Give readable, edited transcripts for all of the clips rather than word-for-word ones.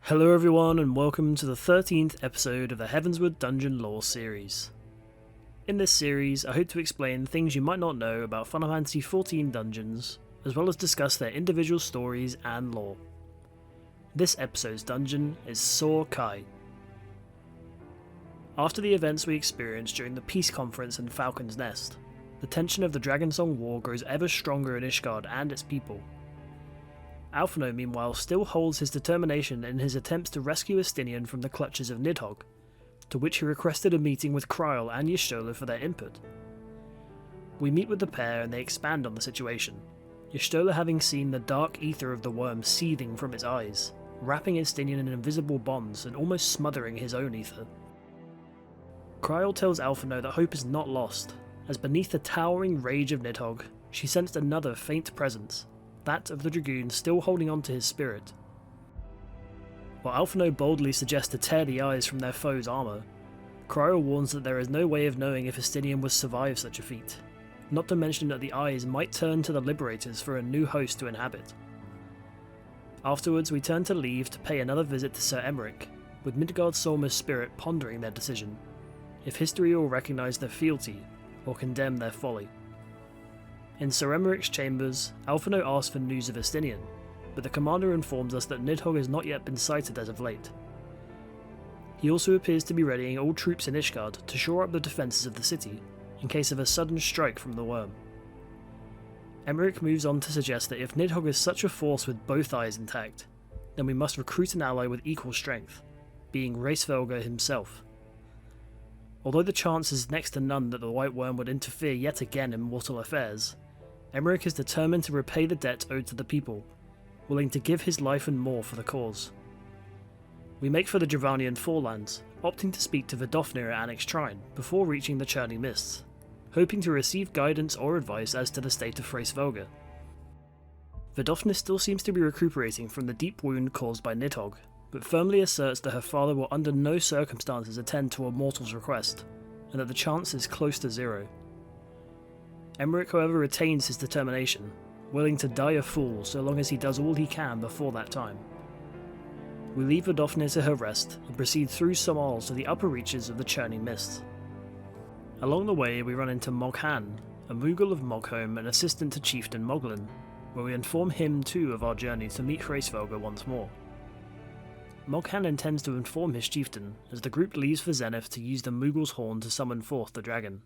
Hello everyone and welcome to the 13th episode of the Heavensward Dungeon Lore series. In this series, I hope to explain things you might not know about Final Fantasy XIV dungeons, as well as discuss their individual stories and lore. This episode's dungeon is Sohr Khai. After the events we experienced during the Peace Conference in Falcon's Nest, the tension of the Dragonsong War grows ever stronger in Ishgard and its people. Alphinaud, meanwhile, still holds his determination in his attempts to rescue Estinian from the clutches of Nidhogg, to which he requested a meeting with Krile and Y'shtola for their input. We meet with the pair and they expand on the situation, Y'shtola having seen the dark ether of the worm seething from its eyes, wrapping Estinian in invisible bonds and almost smothering his own ether. Krile tells Alphinaud that hope is not lost, as beneath the towering rage of Nidhogg, she sensed another faint presence, that of the Dragoon still holding on to his spirit. While Alphinaud boldly suggests to tear the eyes from their foe's armour, Krile warns that there is no way of knowing if Estinian would survive such a feat, not to mention that the eyes might turn to the Liberators for a new host to inhabit. Afterwards we turn to leave to pay another visit to Sir Emmerich, with Midgardsormr's spirit pondering their decision, if history will recognise their fealty or condemn their folly. In Sir Emmerich's chambers, Alphinaud asks for news of Estinian, but the commander informs us that Nidhogg has not yet been sighted as of late. He also appears to be readying all troops in Ishgard to shore up the defences of the city, in case of a sudden strike from the worm. Emmerich moves on to suggest that if Nidhogg is such a force with both eyes intact, then we must recruit an ally with equal strength, being Hraesvelgr himself. Although the chance is next to none that the White Worm would interfere yet again in mortal affairs, Emmerich is determined to repay the debt owed to the people, willing to give his life and more for the cause. We make for the Dravanian Forelands, opting to speak to Vidofnir at Annex Shrine before reaching the Churning Mists, hoping to receive guidance or advice as to the state of Hraesvelgr. Vidofnir still seems to be recuperating from the deep wound caused by Nidhogg, but firmly asserts that her father will under no circumstances attend to a mortal's request, and that the chance is close to zero. Emmerich, however, retains his determination, willing to die a fool so long as he does all he can before that time. We leave Vidofnir to her rest and proceed through some isles to the upper reaches of the Churning Mists. Along the way we run into Moghan, a Moogle of Mogholm and assistant to Chieftain Moglin, where we inform him too of our journey to meet Hraesvelgr once more. Moghan intends to inform his chieftain as the group leaves for Zenith to use the Moogle's horn to summon forth the dragon.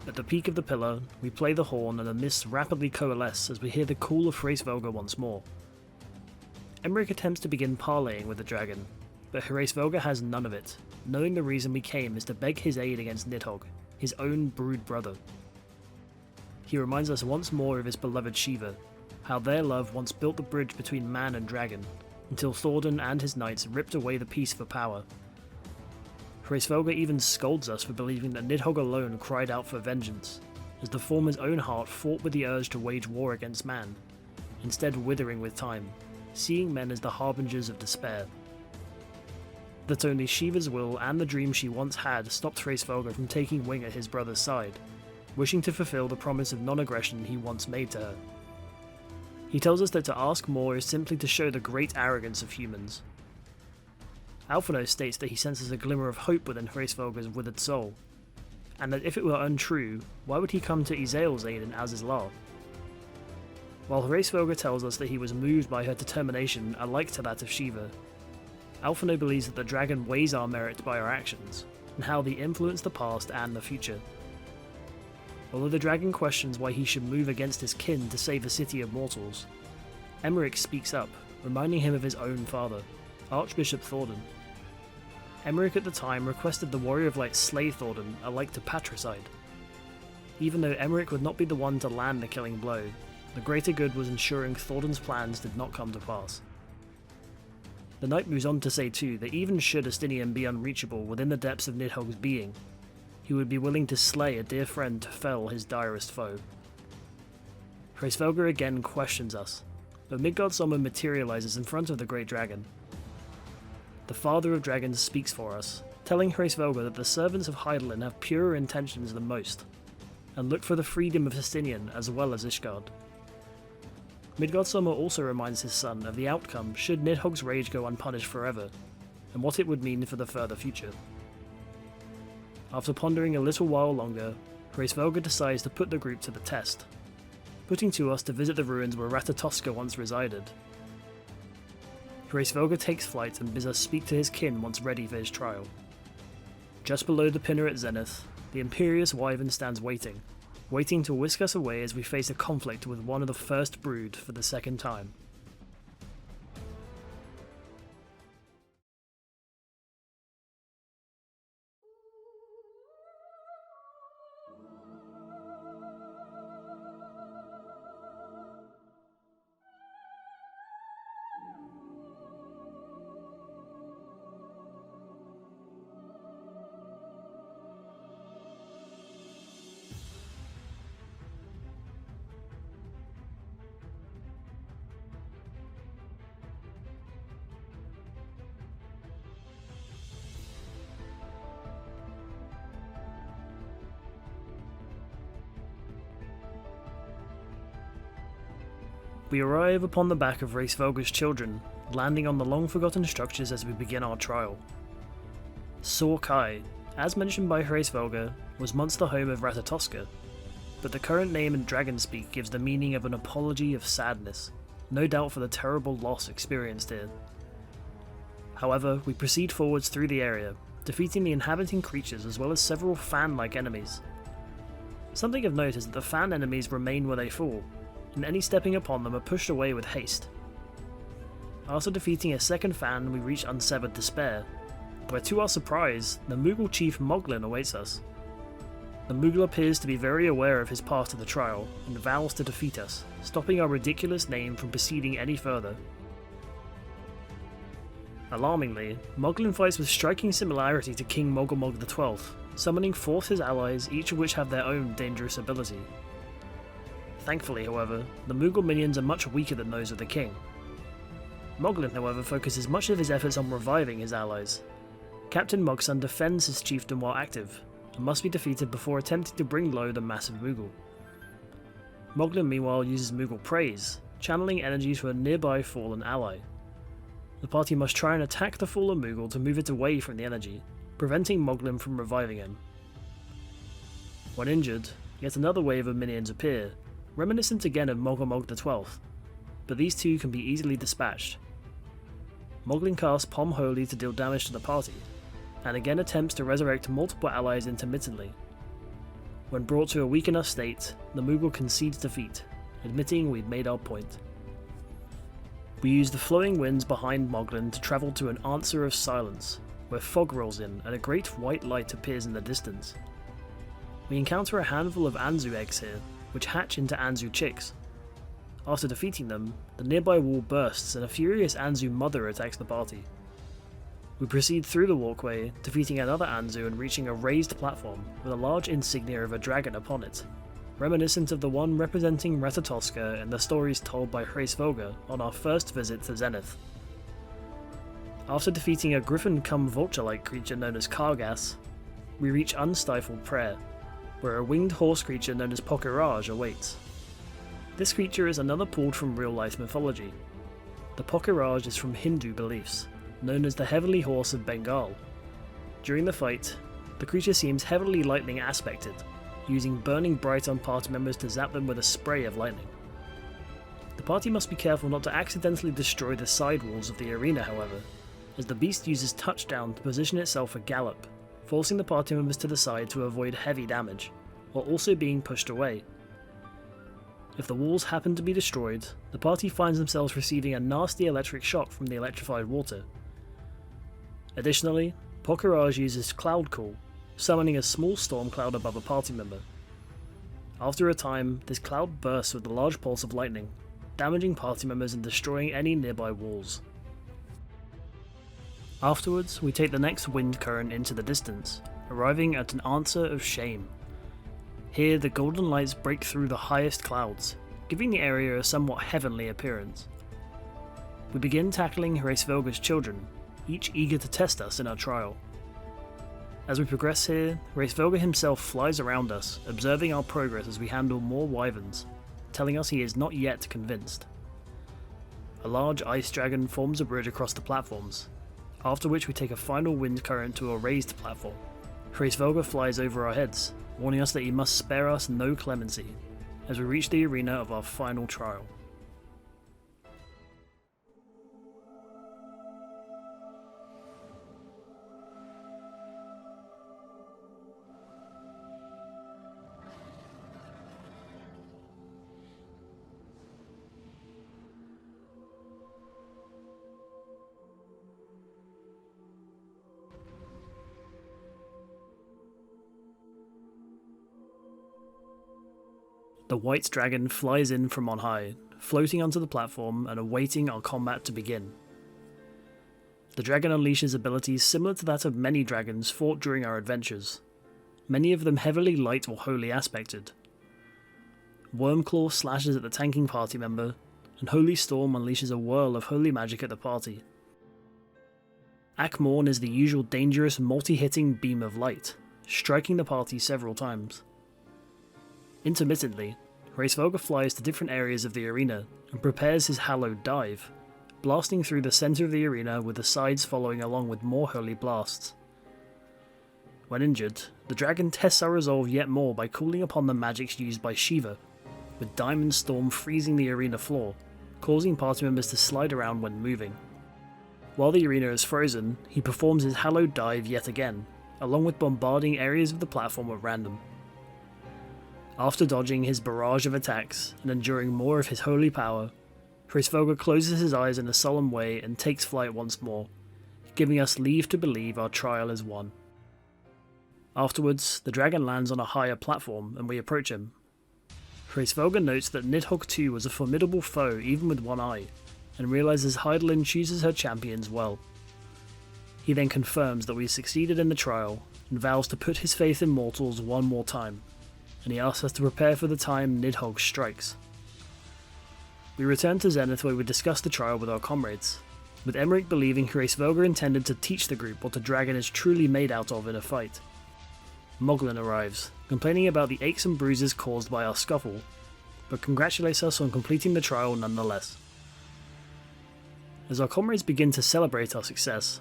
At the peak of the pillar, we play the horn and the mists rapidly coalesce as we hear the call of Hraesvelgr once more. Emmerich attempts to begin parleying with the dragon, but Hraesvelgr has none of it, knowing the reason we came is to beg his aid against Nidhogg, his own brood brother. He reminds us once more of his beloved Shiva, how their love once built the bridge between man and dragon, until Thordan and his knights ripped away the peace for power. Hraesvelgr even scolds us for believing that Nidhogg alone cried out for vengeance, as the former's own heart fought with the urge to wage war against man, instead withering with time, seeing men as the harbingers of despair. That only Shiva's will and the dream she once had stopped Hraesvelgr from taking wing at his brother's side, wishing to fulfill the promise of non-aggression he once made to her. He tells us that to ask more is simply to show the great arrogance of humans. Alphinaud states that he senses a glimmer of hope within Hraesvelgr's withered soul, and that if it were untrue, why would he come to Izael's aid in Azizlar? While Hraesvelgr tells us that he was moved by her determination alike to that of Shiva, Alphinaud believes that the dragon weighs our merit by our actions, and how they influence the past and the future. Although the dragon questions why he should move against his kin to save a city of mortals, Emmerich speaks up, reminding him of his own father, Archbishop Thordan. Emmerich at the time requested the Warrior of Light slay Thordan alike to patricide. Even though Emmerich would not be the one to land the killing blow, the greater good was ensuring Thordan's plans did not come to pass. The knight moves on to say too that even should Estinian be unreachable within the depths of Nidhogg's being, he would be willing to slay a dear friend to fell his direst foe. Hraesvelgr again questions us, but Midgardsormr materializes in front of the great dragon. The Father of Dragons speaks for us, telling Hraesvelgr that the servants of Hydaelyn have purer intentions than most, and look for the freedom of Estinian as well as Ishgard. Midgardsormr also reminds his son of the outcome should Nidhogg's rage go unpunished forever, and what it would mean for the further future. After pondering a little while longer, Hraesvelgr decides to put the group to the test, putting to us to visit the ruins where Ratatoska once resided. Hraesvelgr takes flight and bids us speak to his kin once ready for his trial. Just below the pinner at Zenith, the imperious wyvern stands waiting to whisk us away as we face a conflict with one of the first brood for the second time. We arrive upon the back of Hraesvelgr's children, landing on the long-forgotten structures as we begin our trial. Sohr Khai, as mentioned by Hraesvelgr, was once the home of Ratatoska, but the current name in Dragonspeak gives the meaning of an apology of sadness, no doubt for the terrible loss experienced here. However, we proceed forwards through the area, defeating the inhabiting creatures as well as several fan-like enemies. Something of note is that the fan enemies remain where they fall, and any stepping upon them are pushed away with haste. After defeating a second fan, we reach Unsevered Despair, where to our surprise, the Moogle chief Moglin awaits us. The Moogle appears to be very aware of his part of the trial, and vows to defeat us, stopping our ridiculous name from proceeding any further. Alarmingly, Moglin fights with striking similarity to King Mogulmog XII, summoning forth his allies, each of which have their own dangerous ability. Thankfully, however, the Moogle minions are much weaker than those of the king. Moglin, however, focuses much of his efforts on reviving his allies. Captain Mogson defends his chiefdom while active, and must be defeated before attempting to bring low the massive Moogle. Moglin meanwhile uses Moogle Praise, channeling energy to a nearby fallen ally. The party must try and attack the fallen Moogle to move it away from the energy, preventing Moglin from reviving him. When injured, yet another wave of minions appear, reminiscent again of Mogulmog XII, but these two can be easily dispatched. Moglin casts Pom Holy to deal damage to the party, and again attempts to resurrect multiple allies intermittently. When brought to a weak enough state, the Moogle concedes defeat, admitting we'd made our point. We use the flowing winds behind Moglin to travel to an Answer of Silence, where fog rolls in and a great white light appears in the distance. We encounter a handful of Anzu eggs here, which hatch into Anzu chicks. After defeating them, the nearby wall bursts and a furious Anzu mother attacks the party. We proceed through the walkway, defeating another Anzu and reaching a raised platform with a large insignia of a dragon upon it, reminiscent of the one representing Ratatoska in the stories told by Hraesvelgr on our first visit to Zenith. After defeating a griffin-cum-vulture-like creature known as Kargas, we reach Unstifled Prayer, where a winged horse creature known as Pokiraj awaits. This creature is another pulled from real-life mythology. The Pokiraj is from Hindu beliefs, known as the Heavenly Horse of Bengal. During the fight, the creature seems heavily lightning aspected, using burning bright on party members to zap them with a spray of lightning. The party must be careful not to accidentally destroy the side walls of the arena, however, as the beast uses touchdown to position itself for gallop, forcing the party members to the side to avoid heavy damage, while also being pushed away. If the walls happen to be destroyed, the party finds themselves receiving a nasty electric shock from the electrified water. Additionally, Pokiraj uses Cloud Call, summoning a small storm cloud above a party member. After a time, this cloud bursts with a large pulse of lightning, damaging party members and destroying any nearby walls. Afterwards, we take the next wind current into the distance, arriving at an Answer of Shame. Here, the golden lights break through the highest clouds, giving the area a somewhat heavenly appearance. We begin tackling Hraesvelgr's children, each eager to test us in our trial. As we progress here, Hraesvelgr himself flies around us, observing our progress as we handle more wyverns, telling us he is not yet convinced. A large ice dragon forms a bridge across the platforms, after which we take a final wind current to a raised platform. Heavensward flies over our heads, warning us that he must spare us no clemency, as we reach the arena of our final trial. The white dragon flies in from on high, floating onto the platform and awaiting our combat to begin. The dragon unleashes abilities similar to that of many dragons fought during our adventures, many of them heavily light or holy aspected. Wormclaw slashes at the tanking party member, and Holy Storm unleashes a whirl of holy magic at the party. Akmorn is the usual dangerous multi-hitting beam of light, striking the party several times. Intermittently, Heavensward flies to different areas of the arena and prepares his hallowed dive, blasting through the centre of the arena with the sides following along with more holy blasts. When injured, the dragon tests our resolve yet more by calling upon the magics used by Shiva, with Diamond Storm freezing the arena floor, causing party members to slide around when moving. While the arena is frozen, he performs his hallowed dive yet again, along with bombarding areas of the platform at random. After dodging his barrage of attacks and enduring more of his holy power, Heavensward closes his eyes in a solemn way and takes flight once more, giving us leave to believe our trial is won. Afterwards, the dragon lands on a higher platform and we approach him. Heavensward notes that Nidhogg too was a formidable foe even with one eye, and realises Heidelin chooses her champions well. He then confirms that we succeeded in the trial and vows to put his faith in mortals one more time, and he asks us to prepare for the time Nidhogg strikes. We return to Zenith where we discuss the trial with our comrades, with Emmerich believing Heavensward intended to teach the group what the dragon is truly made out of in a fight. Moglin arrives, complaining about the aches and bruises caused by our scuffle, but congratulates us on completing the trial nonetheless. As our comrades begin to celebrate our success,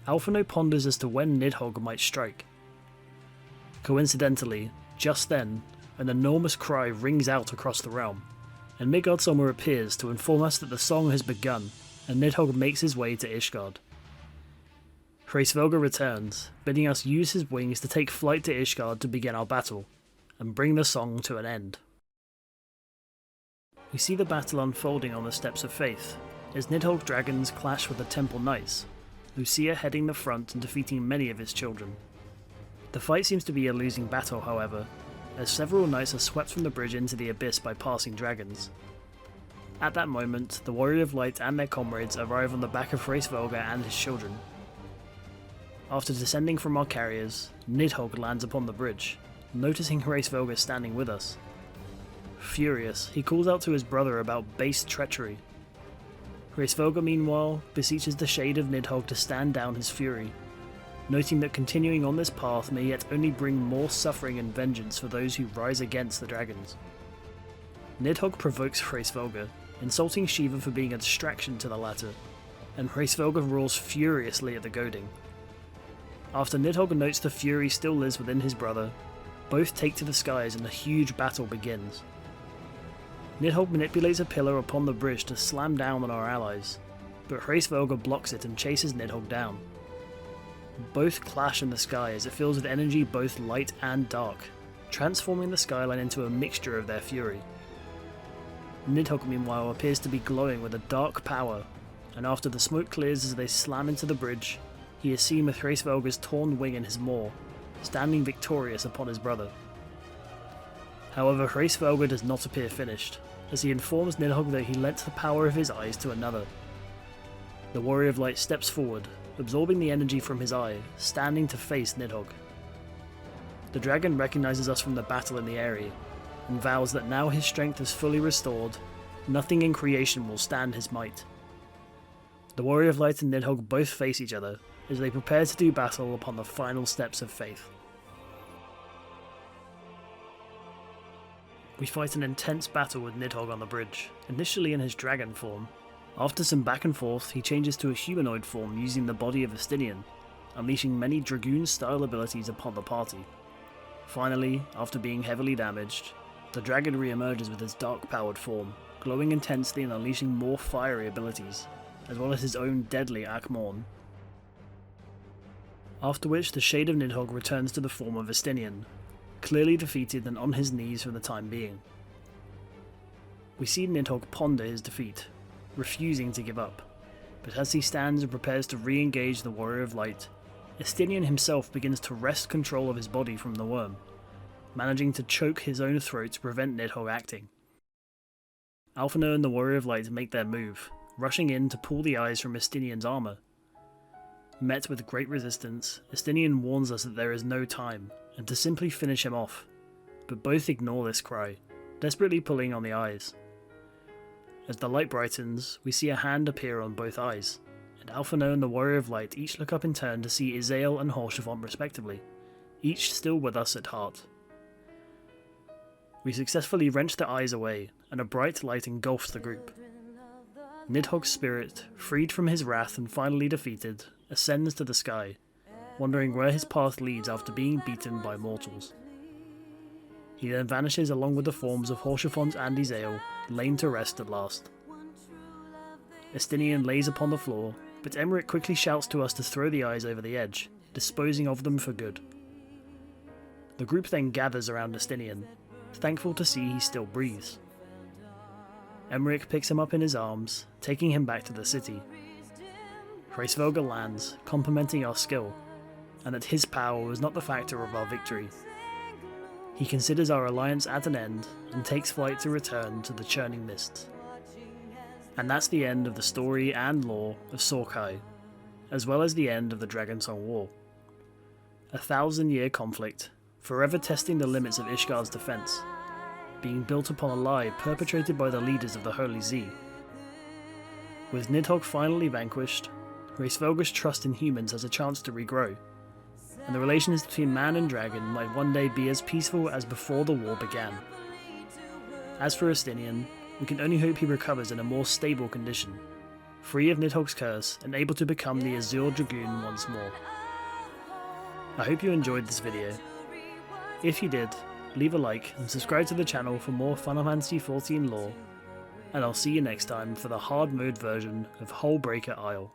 Alphino ponders as to when Nidhogg might strike. Coincidentally, just then, an enormous cry rings out across the realm, and Midgardsormr appears to inform us that the song has begun, and Nidhogg makes his way to Ishgard. Heavensward returns, bidding us use his wings to take flight to Ishgard to begin our battle, and bring the song to an end. We see the battle unfolding on the Steps of Faith, as Nidhogg dragons clash with the Temple Knights, Lucia heading the front and defeating many of his children. The fight seems to be a losing battle, however, as several knights are swept from the bridge into the abyss by passing dragons. At that moment, the Warrior of Light and their comrades arrive on the back of Heavensward and his children. After descending from our carriers, Nidhogg lands upon the bridge, noticing Heavensward standing with us. Furious, he calls out to his brother about base treachery. Heavensward, meanwhile, beseeches the Shade of Nidhogg to stand down his fury, noting that continuing on this path may yet only bring more suffering and vengeance for those who rise against the dragons. Nidhogg provokes Heavensward, insulting Shiva for being a distraction to the latter, and Heavensward roars furiously at the goading. After Nidhogg notes the fury still lives within his brother, both take to the skies and a huge battle begins. Nidhogg manipulates a pillar upon the bridge to slam down on our allies, but Heavensward blocks it and chases Nidhogg down. Both clash in the sky as it fills with energy both light and dark, transforming the skyline into a mixture of their fury. Nidhogg meanwhile appears to be glowing with a dark power, and after the smoke clears as they slam into the bridge, he is seen with Heavensward's torn wing in his maw, standing victorious upon his brother. However, Heavensward does not appear finished, as he informs Nidhogg that he lent the power of his eyes to another. The Warrior of Light steps forward, absorbing the energy from his eye, standing to face Nidhogg. The dragon recognizes us from the battle in the area, and vows that now his strength is fully restored, nothing in creation will stand his might. The Warrior of Light and Nidhogg both face each other, as they prepare to do battle upon the final steps of faith. We fight an intense battle with Nidhogg on the bridge, initially in his dragon form, After some back and forth, he changes to a humanoid form using the body of Estinian, unleashing many Dragoon-style abilities upon the party. Finally, after being heavily damaged, the dragon re-emerges with his dark-powered form, glowing intensely and unleashing more fiery abilities, as well as his own deadly Akmorn. After which the Shade of Nidhogg returns to the form of Estinian, clearly defeated and on his knees for the time being. We see Nidhogg ponder his defeat, refusing to give up, but as he stands and prepares to re-engage the Warrior of Light, Estinian himself begins to wrest control of his body from the worm, managing to choke his own throat to prevent Nidhogg acting. Alphinaud and the Warrior of Light make their move, rushing in to pull the eyes from Estinian's armour. Met with great resistance, Estinian warns us that there is no time, and to simply finish him off, but both ignore this cry, desperately pulling on the eyes. As the light brightens, we see a hand appear on both eyes, and Alphinaud and the Warrior of Light each look up in turn to see Izael and Horshafont respectively, each still with us at heart. We successfully wrench their eyes away, and a bright light engulfs the group. Nidhogg's spirit, freed from his wrath and finally defeated, ascends to the sky, wondering where his path leads after being beaten by mortals. He then vanishes along with the forms of Horshafont and Izael, lain to rest at last. Estinian lays upon the floor, but Emmerich quickly shouts to us to throw the eyes over the edge, disposing of them for good. The group then gathers around Estinian, thankful to see he still breathes. Emmerich picks him up in his arms, taking him back to the city. Hraesvelgr lands, complimenting our skill, and that his power was not the factor of our victory. He considers our alliance at an end, and takes flight to return to the Churning Mists. And that's the end of the story and lore of Sohr Khai, as well as the end of the Dragonsong War. A 1,000-year conflict, forever testing the limits of Ishgard's defense, being built upon a lie perpetrated by the leaders of the Holy Z. With Nidhogg finally vanquished, Hraesvelgr's trust in humans has a chance to regrow, and the relations between man and dragon might one day be as peaceful as before the war began. As for Estinian, we can only hope he recovers in a more stable condition, free of Nidhogg's curse and able to become the Azure Dragoon once more. I hope you enjoyed this video. If you did, leave a like and subscribe to the channel for more Final Fantasy XIV lore, and I'll see you next time for the hard mode version of Hullbreaker Isle.